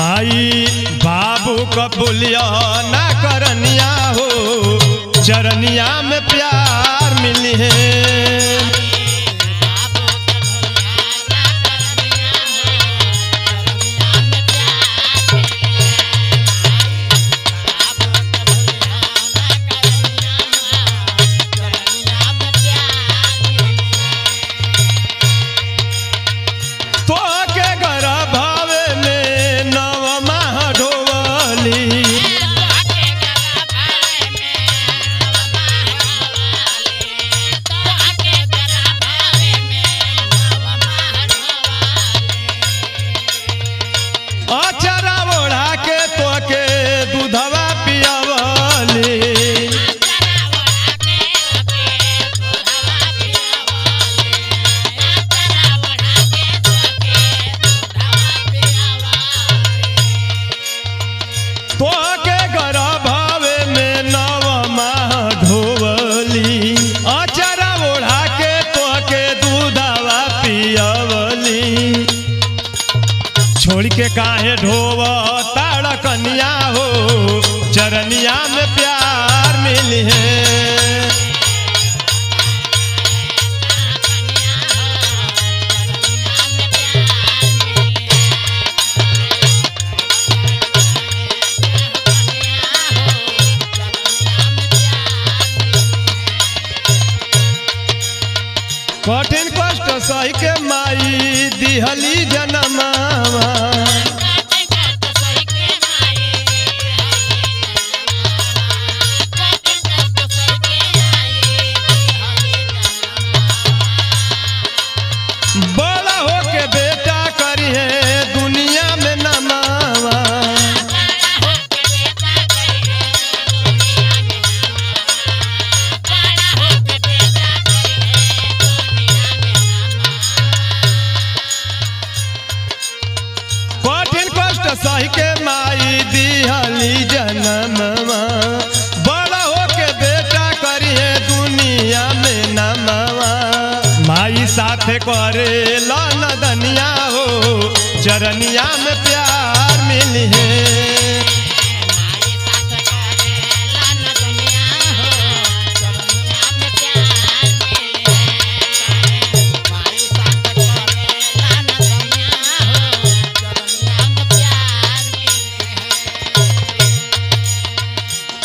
माई बाबू का बोलिया ना करनिया हो, चरनिया में प्यार मिली है। छोड़ के काहे ढोव ताड़कनिया हो, चरनिया में प्यार मिली है। कठिन कष्ट सही के माई दिहली जनमावा, बड़ा होके बेटा करी है दुनिया में नमावा। कठिन कष्ट सही के माई दिहली जनमवा, बड़ा होके बेटा करी है दुनिया में नमावा। माई साथे करे नदनिया हो, चरनिया में प्यार मिली है।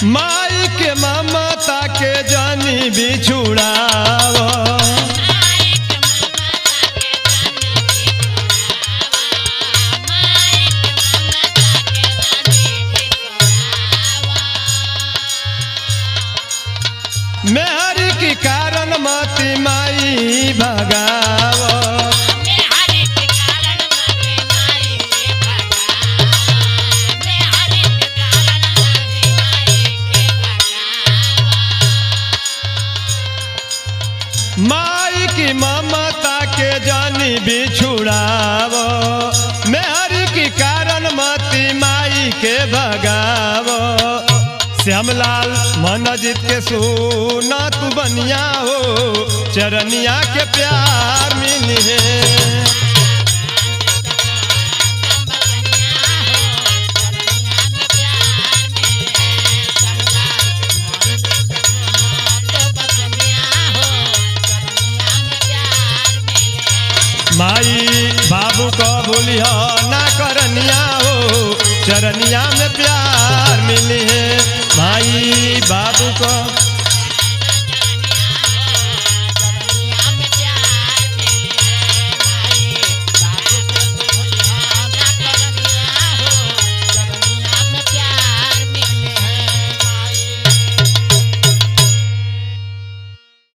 माई के ममता के जानी बिछुड़ावा, मेहरी की कारण मती माई भगावा। माई की ममता के जानी बिछुड़ावो, मेहरी की कारण मती माई के भगावो। श्यामलाल मन जीत के सुना तू बनिया हो, चरनिया के प्यार मिली है। माई बाबू को बोलिया ना करनिया हो, चरनिया में प्यार मिली है। माई बाबू को